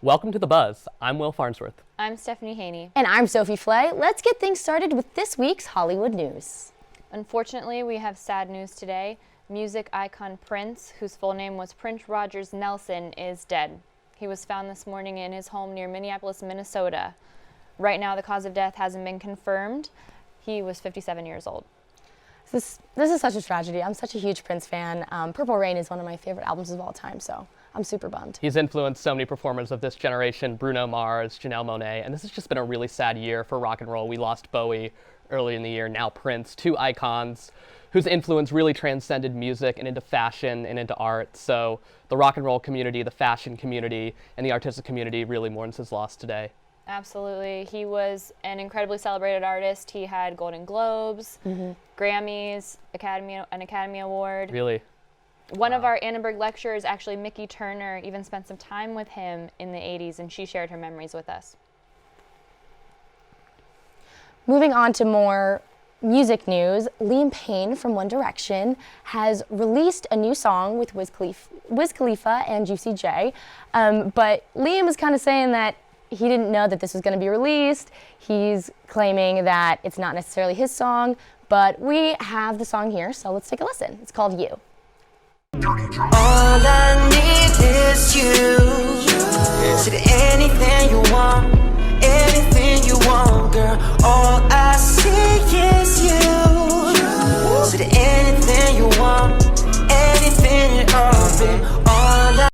Welcome to The Buzz. I'm Will Farnsworth. I'm Stephanie Haney. And I'm Sophie Flay. Let's get things started with this week's Hollywood news. Unfortunately, we have sad news today. Music icon Prince, whose full name was Prince Rogers Nelson, is dead. He was found this morning in his home near Minneapolis, Minnesota. Right now, the cause of death hasn't been confirmed. He was 57 years old. This is such a tragedy. I'm such a huge Prince fan. Purple Rain is one of my favorite albums of all time, so I'm super bummed. He's influenced so many performers of this generation, Bruno Mars, Janelle Monáe, and this has just been a really sad year for rock and roll. We lost Bowie early in the year, now Prince, two icons whose influence really transcended music and into fashion and into art. So the rock and roll community, the fashion community, and the artistic community really mourns his loss today. Absolutely. He was an incredibly celebrated artist. He had Golden Globes, Grammys, an Academy Award. Really? One of our Annenberg lecturers, actually Mickey Turner, even spent some time with him in the 80s, and she shared her memories with us. Moving on to more music news, Liam Payne from One Direction has released a new song with Wiz Khalifa and Juicy J, but Liam is kind of saying that he didn't know that this was going to be released. He's claiming that it's not necessarily his song, but we have the song here, so let's take a listen. It's called You. All I need is you. Said anything you want, girl. All I see is you. Said anything you want, anything of it.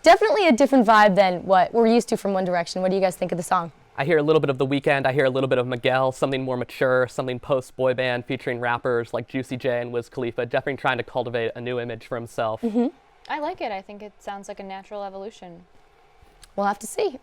Definitely a different vibe than what we're used to from One Direction. What do you guys think of the song? I hear a little bit of The Weeknd, I hear a little bit of Miguel, something more mature, something post-boy band featuring rappers like Juicy J and Wiz Khalifa, definitely trying to cultivate a new image for himself. I like it. I think it sounds like a natural evolution. We'll have to see.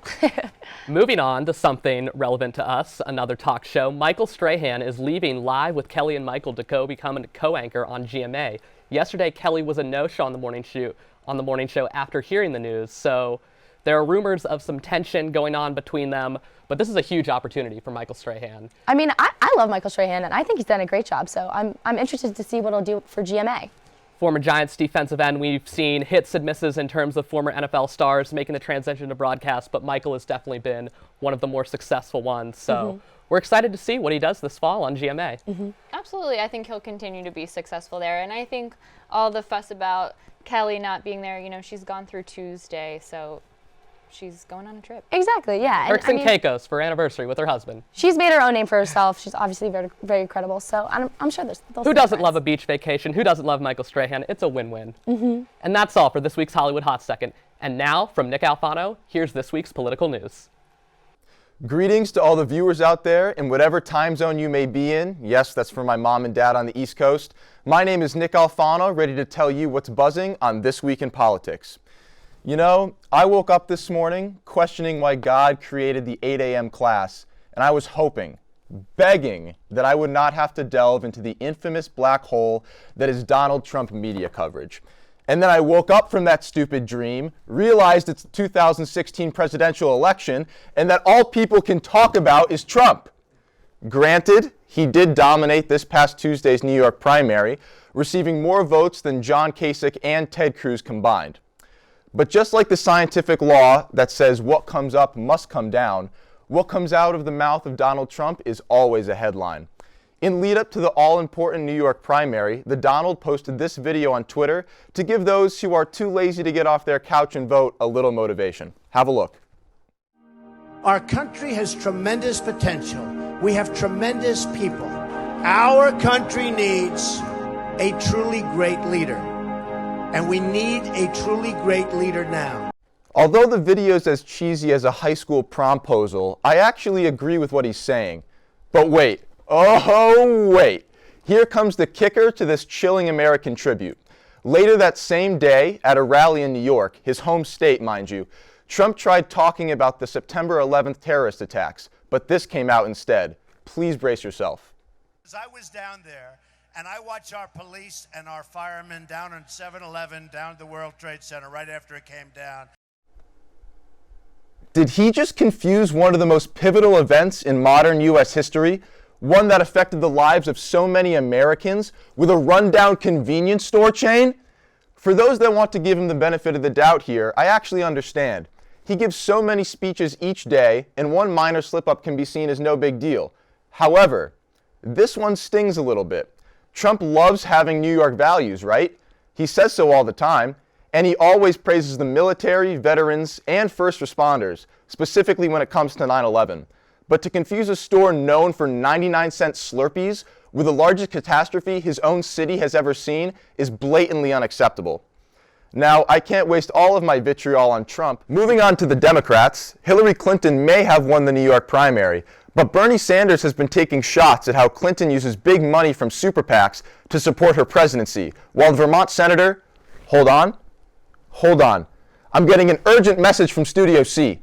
Moving on to something relevant to us, another talk show. Michael Strahan is leaving Live with Kelly and Michael to go become a co-anchor on GMA. Yesterday, Kelly was a no-show on the morning show after hearing the news, so there are rumors of some tension going on between them, but this is a huge opportunity for Michael Strahan. I mean, I love Michael Strahan, and I think he's done a great job, so I'm interested to see what he'll do for GMA. Former Giants defensive end, we've seen hits and misses in terms of former NFL stars making the transition to broadcast, but Michael has definitely been one of the more successful ones, so we're excited to see what he does this fall on GMA. Absolutely. I think he'll continue to be successful there, and I think all the fuss about Kelly not being there, you know, she's gone through Tuesday, so she's going on a trip. Exactly, yeah. Turks and Caicos for anniversary with her husband. She's made her own name for herself. She's obviously very, very credible, so I'm sure there's... Who doesn't love a beach vacation? Who doesn't love Michael Strahan? It's a win-win. And that's all for this week's Hollywood Hot Second. And now, from Nick Alfano, here's this week's political news. Greetings to all the viewers out there in whatever time zone you may be in. Yes, that's for my mom and dad on the East Coast. My name is Nick Alfano, ready to tell you what's buzzing on This Week in Politics. You know, I woke up this morning questioning why God created the 8 a.m. class, and I was hoping, begging, that I would not have to delve into the infamous black hole that is Donald Trump media coverage. And then I woke up from that stupid dream, realized it's the 2016 presidential election, and that all people can talk about is Trump. Granted, he did dominate this past Tuesday's New York primary, receiving more votes than John Kasich and Ted Cruz combined. But just like the scientific law that says what comes up must come down, what comes out of the mouth of Donald Trump is always a headline. In lead up to the all-important New York primary, the Donald posted this video on Twitter to give those who are too lazy to get off their couch and vote a little motivation. Have a look. Our country has tremendous potential. We have tremendous people. Our country needs a truly great leader. And we need a truly great leader now. Although the video is as cheesy as a high school promposal, I actually agree with what he's saying. But wait. Oh, wait. Here comes the kicker to this chilling American tribute. Later that same day, at a rally in New York, his home state, mind you, Trump tried talking about the September 11th terrorist attacks, but this came out instead. Please brace yourself. As I was down there, and I watched our police and our firemen down on 7-Eleven, down at the World Trade Center right after it came down. Did he just confuse one of the most pivotal events in modern U.S. history, one that affected the lives of so many Americans, with a rundown convenience store chain? For those that want to give him the benefit of the doubt here, I actually understand. He gives so many speeches each day, and one minor slip-up can be seen as no big deal. However, this one stings a little bit. Trump loves having New York values, right? He says so all the time, and he always praises the military, veterans, and first responders, specifically when it comes to 9/11. But to confuse a store known for 99-cent Slurpees with the largest catastrophe his own city has ever seen is blatantly unacceptable. Now, I can't waste all of my vitriol on Trump. Moving on to the Democrats, Hillary Clinton may have won the New York primary, but Bernie Sanders has been taking shots at how Clinton uses big money from super PACs to support her presidency, while the Vermont senator, hold on, I'm getting an urgent message from Studio C.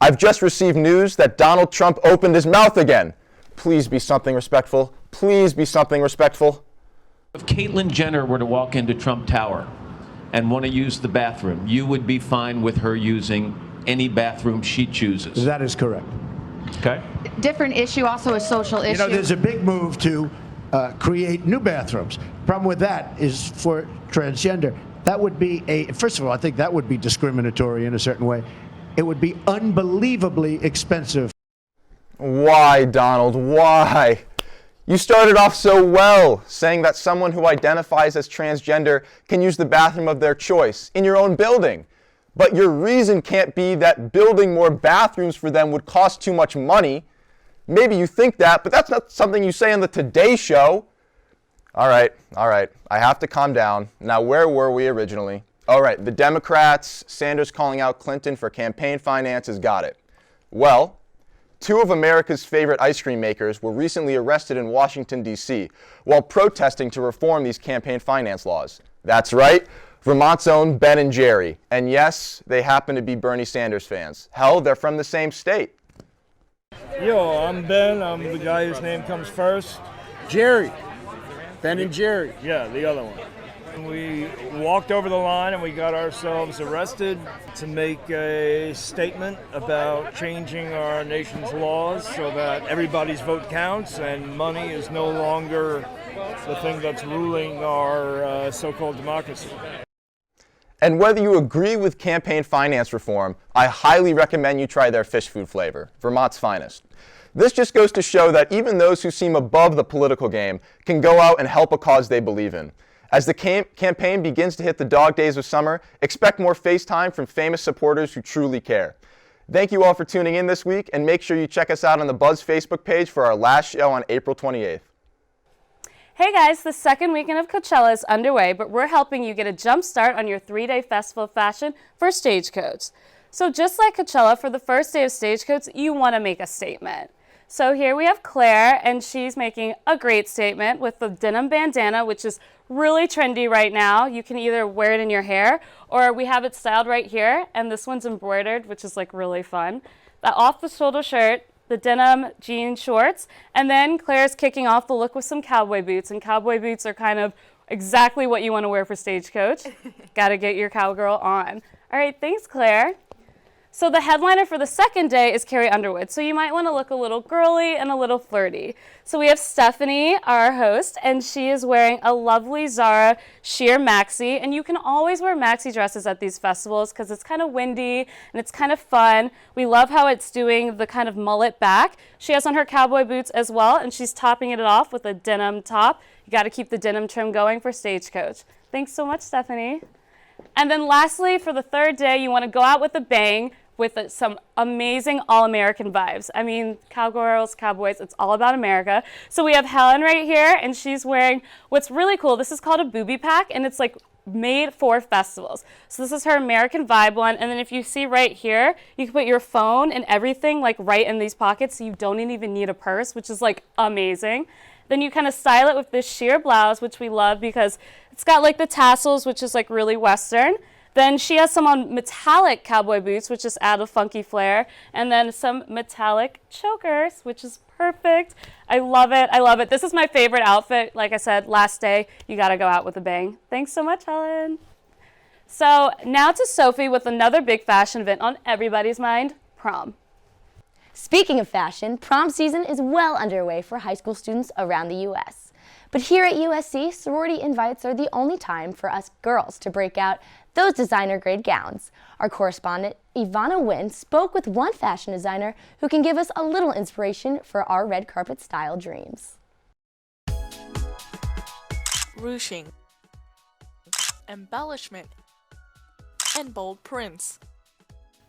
I've just received news that Donald Trump opened his mouth again. Please be something respectful. Please be something respectful. If Caitlyn Jenner were to walk into Trump Tower and want to use the bathroom, you would be fine with her using any bathroom she chooses. That is correct. Okay. Different issue, also a social issue. You know, there's a big move to create new bathrooms. Problem with that is for transgender. That would be first of all, I think that would be discriminatory in a certain way. It would be unbelievably expensive. Why, Donald, why? You started off so well, saying that someone who identifies as transgender can use the bathroom of their choice in your own building. But your reason can't be that building more bathrooms for them would cost too much money. Maybe you think that, but that's not something you say on the Today Show. All right, I have to calm down. Now, where were we originally? All right, the Democrats, Sanders calling out Clinton for campaign finances, got it. Well, two of America's favorite ice cream makers were recently arrested in Washington, D.C., while protesting to reform these campaign finance laws. That's right, Vermont's own Ben and Jerry. And yes, they happen to be Bernie Sanders fans. Hell, they're from the same state. Yo, I'm Ben. I'm the guy whose name comes first. Jerry. Ben and Jerry. Yeah, the other one. And we walked over the line and we got ourselves arrested to make a statement about changing our nation's laws so that everybody's vote counts and money is no longer the thing that's ruling our so-called democracy. And whether you agree with campaign finance reform, I highly recommend you try their fish food flavor, Vermont's finest. This just goes to show that even those who seem above the political game can go out and help a cause they believe in. As the campaign begins to hit the dog days of summer, expect more FaceTime from famous supporters who truly care. Thank you all for tuning in this week, and make sure you check us out on the Buzz Facebook page for our last show on April 28th. Hey guys, the second weekend of Coachella is underway, but we're helping you get a jump start on your 3-day festival of fashion for Stagecoach. So just like Coachella, for the first day of Stagecoach, you want to make a statement. So here we have Claire, and she's making a great statement with the denim bandana, which is really trendy right now. You can either wear it in your hair, or we have it styled right here, and this one's embroidered, which is like really fun. The off-the-shoulder shirt, the denim jean shorts, and then Claire's kicking off the look with some cowboy boots, and cowboy boots are kind of exactly what you want to wear for Stagecoach. Got to get your cowgirl on. All right, thanks, Claire. So the headliner for the second day is Carrie Underwood. So you might want to look a little girly and a little flirty. So we have Stephanie, our host, and she is wearing a lovely Zara sheer maxi. And you can always wear maxi dresses at these festivals because it's kind of windy and it's kind of fun. We love how it's doing the kind of mullet back. She has on her cowboy boots as well, and she's topping it off with a denim top. You got to keep the denim trim going for Stagecoach. Thanks so much, Stephanie. And then lastly, for the third day, you want to go out with a bang, with some amazing all-American vibes. I mean, cowgirls, cowboys, it's all about America. So we have Helen right here, and she's wearing what's really cool. This is called a booby pack, and it's like made for festivals. So this is her American vibe one, and then if you see right here, you can put your phone and everything like right in these pockets, so you don't even need a purse, which is like amazing. Then you kind of style it with this sheer blouse, which we love because it's got like the tassels, which is like really Western. Then she has some on metallic cowboy boots, which just add a funky flair. And then some metallic chokers, which is perfect. I love it. I love it. This is my favorite outfit. Like I said, last day, you got to go out with a bang. Thanks so much, Helen. So now to Sophie with another big fashion event on everybody's mind, prom. Speaking of fashion, prom season is well underway for high school students around the U.S. But here at USC, sorority invites are the only time for us girls to break out those designer-grade gowns. Our correspondent, Ivana Nguyen, spoke with one fashion designer who can give us a little inspiration for our red carpet style dreams. Ruching, embellishment, and bold prints.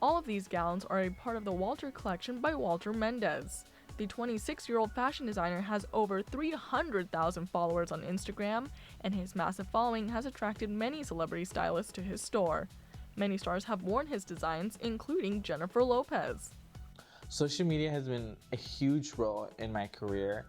All of these gowns are a part of the Walter collection by Walter Mendez. The 26-year-old fashion designer has over 300,000 followers on Instagram, and his massive following has attracted many celebrity stylists to his store. Many stars have worn his designs, including Jennifer Lopez. Social media has been a huge role in my career,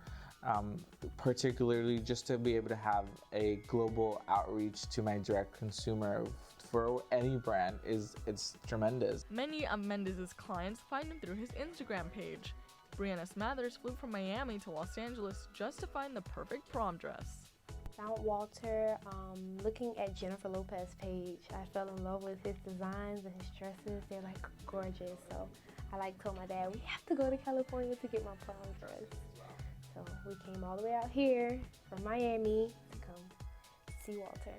particularly just to be able to have a global outreach to my direct consumer for any brand it's tremendous. Many of Mendez's clients find him through his Instagram page. Brianna Smathers flew from Miami to Los Angeles just to find the perfect prom dress. Found Walter looking at Jennifer Lopez's page. I fell in love with his designs and his dresses. They're like gorgeous. So I told my dad, we have to go to California to get my prom dress. So we came all the way out here from Miami to come see Walter.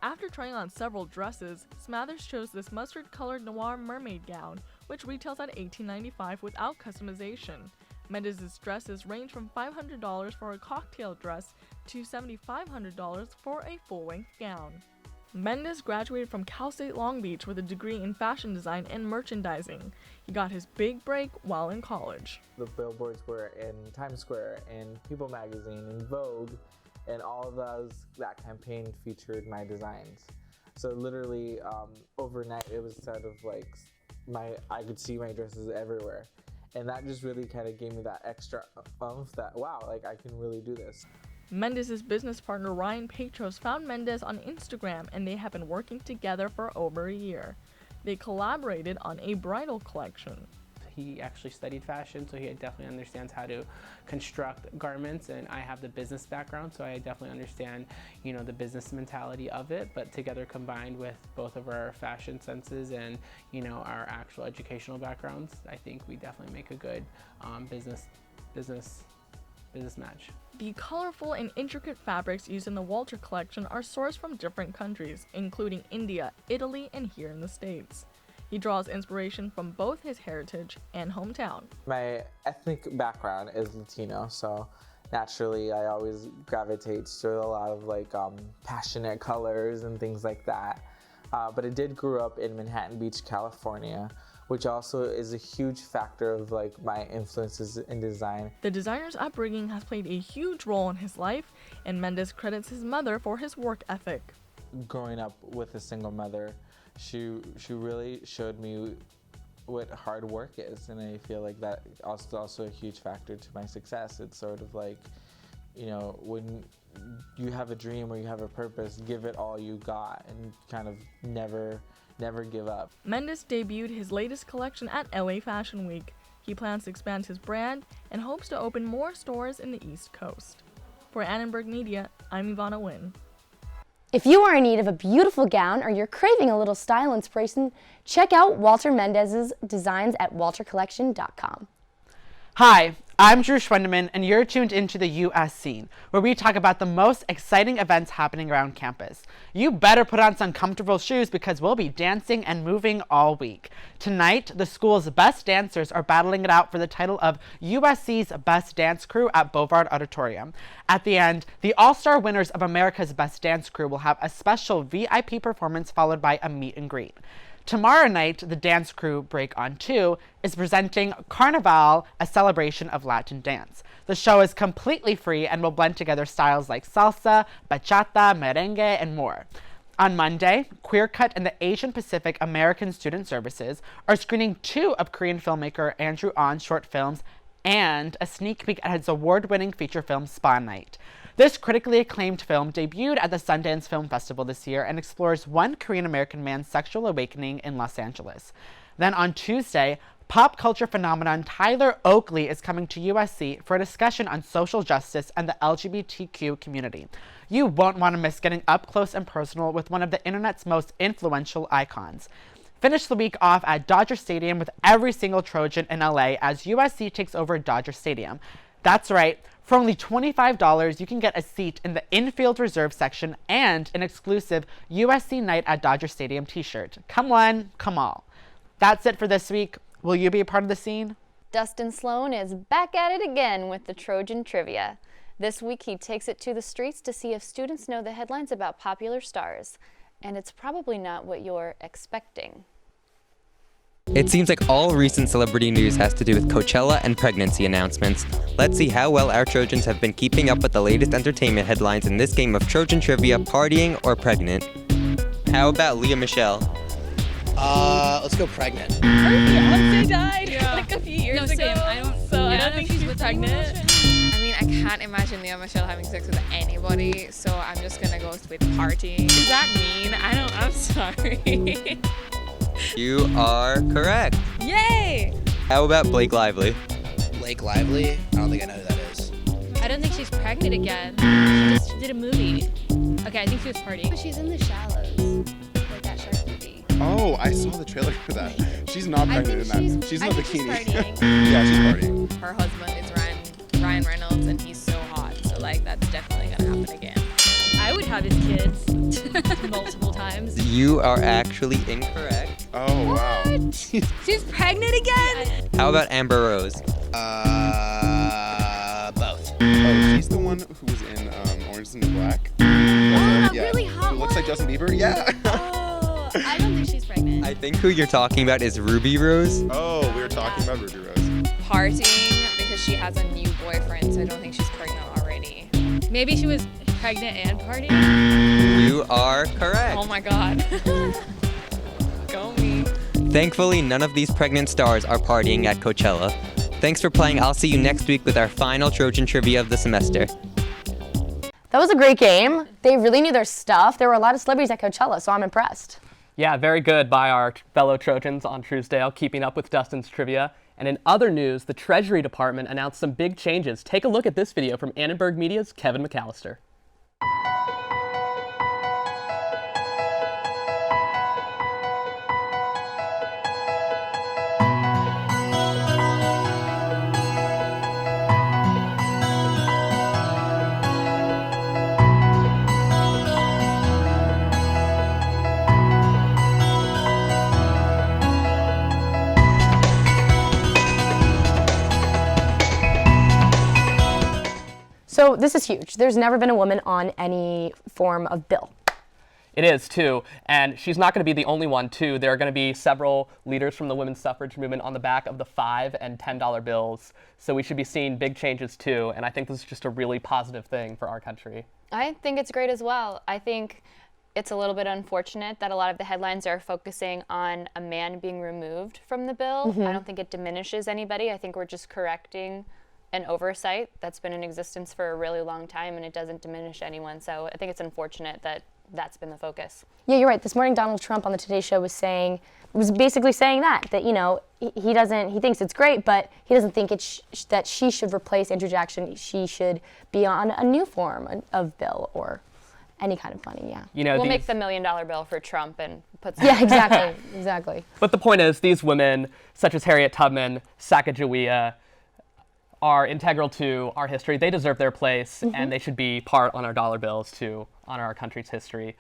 After trying on several dresses, Smathers chose this mustard-colored noir mermaid gown, which retails at $18.95 without customization. Mendez's dresses range from $500 for a cocktail dress to $7,500 for a full-length gown. Mendez graduated from Cal State Long Beach with a degree in fashion design and merchandising. He got his big break while in college. The billboards were in Times Square, in People magazine, in Vogue, and all of that campaign featured my designs. So literally overnight it was sort of like I could see my dresses everywhere. And that just really kind of gave me that extra oomph that, wow, like I can really do this. Mendez's business partner Ryan Petros found Mendez on Instagram, and they have been working together for over a year. They collaborated on a bridal collection. He actually studied fashion, so he definitely understands how to construct garments, and I have the business background, so I definitely understand, the business mentality of it, but together combined with both of our fashion senses and, our actual educational backgrounds, I think we definitely make a good business match. The colorful and intricate fabrics used in the Walter collection are sourced from different countries, including India, Italy, and here in the States. He draws inspiration from both his heritage and hometown. My ethnic background is Latino, so naturally I always gravitate to a lot of passionate colors and things like that. But I did grow up in Manhattan Beach, California, which also is a huge factor of my influences in design. The designer's upbringing has played a huge role in his life, and Mendez credits his mother for his work ethic. Growing up with a single mother, she really showed me what hard work is, and I feel like that also a huge factor to my success. It's sort of like, when you have a dream or you have a purpose, give it all you got and kind of never give up. Mendez debuted his latest collection at LA Fashion Week. He plans to expand his brand and hopes to open more stores in the East Coast. For Annenberg Media, I'm Ivana Nguyen. If you are in need of a beautiful gown or you're craving a little style inspiration, check out Walter Mendez's designs at waltercollection.com. Hi, I'm Drew Schwendeman, and you're tuned into the US Scene, where we talk about the most exciting events happening around campus. You better put on some comfortable shoes because we'll be dancing and moving all week. Tonight, the school's best dancers are battling it out for the title of USC's Best Dance Crew at Bovard Auditorium. At the end, the all-star winners of America's Best Dance Crew will have a special VIP performance followed by a meet and greet. Tomorrow night, the dance crew, Break On 2, is presenting Carnaval, a celebration of Latin dance. The show is completely free and will blend together styles like salsa, bachata, merengue, and more. On Monday, Queer Cut and the Asian Pacific American Student Services are screening 2 of Korean filmmaker Andrew Ah's short films and a sneak peek at his award-winning feature film, Spa Night. This critically acclaimed film debuted at the Sundance Film Festival this year and explores one Korean-American man's sexual awakening in Los Angeles. Then on Tuesday, pop culture phenomenon Tyler Oakley is coming to USC for a discussion on social justice and the LGBTQ community. You won't want to miss getting up close and personal with one of the internet's most influential icons. Finish the week off at Dodger Stadium with every single Trojan in LA as USC takes over Dodger Stadium. That's right, For only $25, you can get a seat in the infield reserve section and an exclusive USC Night at Dodger Stadium t-shirt. Come one, come all. That's it for this week. Will you be a part of the scene? Dustin Sloane is back at it again with the Trojan Trivia. This week he takes it to the streets to see if students know the headlines about popular stars. And it's probably not what you're expecting. It seems like all recent celebrity news has to do with Coachella and pregnancy announcements. Let's see how well our Trojans have been keeping up with the latest entertainment headlines in this game of Trojan Trivia, partying or pregnant. How about Leah Michelle? Let's go pregnant. Her fiance died like a few years ago. Same. I don't think she's pregnant. I mean, I can't imagine Leah Michelle having sex with anybody, so I'm just gonna go with partying. Is that mean? I'm sorry. You are correct. Yay! How about Blake Lively? Blake Lively? I don't think I know who that is. I don't think she's pregnant again. She just did a movie. Okay, I think she was partying. But she's in The Shallows, like that shark movie. Oh, I saw the trailer for that. She's not pregnant in that. She's in a bikini. She's partying. Yeah, she's partying. Her husband is Ryan Reynolds, and he's so hot, so that's definitely gonna happen again. I would have his kids multiple times. You are actually incorrect. Oh, wow. She's pregnant again? How about Amber Rose? Both. Oh, she's the one who was in Orange is the New Black. Really hot Who looks like Justin Bieber? Yeah. Oh, I don't think she's pregnant. I think who you're talking about is Ruby Rose. Oh, we were talking about Ruby Rose. Partying because she has a new boyfriend, so I don't think she's pregnant already. Maybe she was pregnant and partying? You are correct. Oh my god. Go me. Thankfully, none of these pregnant stars are partying at Coachella. Thanks for playing. I'll see you next week with our final Trojan Trivia of the semester. That was a great game. They really knew their stuff. There were a lot of celebrities at Coachella, so I'm impressed. Yeah, very good by our fellow Trojans on Truesdale, keeping up with Dustin's trivia. And in other news, the Treasury Department announced some big changes. Take a look at this video from Annenberg Media's Kevin McAllister. So this is huge. There's never been a woman on any form of bill. It is, too. And she's not going to be the only one, too. There are going to be several leaders from the women's suffrage movement on the back of the $5 and $10 bills. So we should be seeing big changes, too. And I think this is just a really positive thing for our country. I think it's great as well. I think it's a little bit unfortunate that a lot of the headlines are focusing on a man being removed from the bill. I don't think it diminishes anybody. I think we're just correcting an oversight that's been in existence for a really long time, and it doesn't diminish anyone. So I think it's unfortunate that that's been the focus. Yeah, you're right. This morning, Donald Trump on the Today Show was basically saying that you know, he thinks it's great, but he doesn't think that she should replace Andrew Jackson. She should be on a new form of bill or any kind of money. Yeah. You know, we'll make the $1 million bill for Trump and put. Yeah, exactly. But the point is, these women, such as Harriet Tubman, Sacagawea, are integral to our history. They deserve their place, and they should be part on our dollar bills to honor our country's history.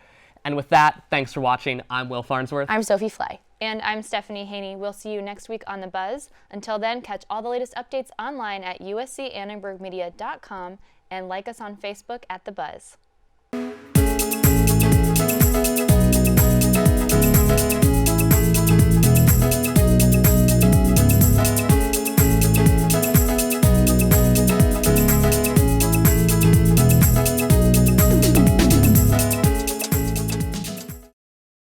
And with that, thanks for watching. I'm Will Farnsworth. I'm Sophie Flay. And I'm Stephanie Haney. We'll see you next week on The Buzz. Until then, catch all the latest updates online at uscannenbergmedia.com and like us on Facebook at The Buzz.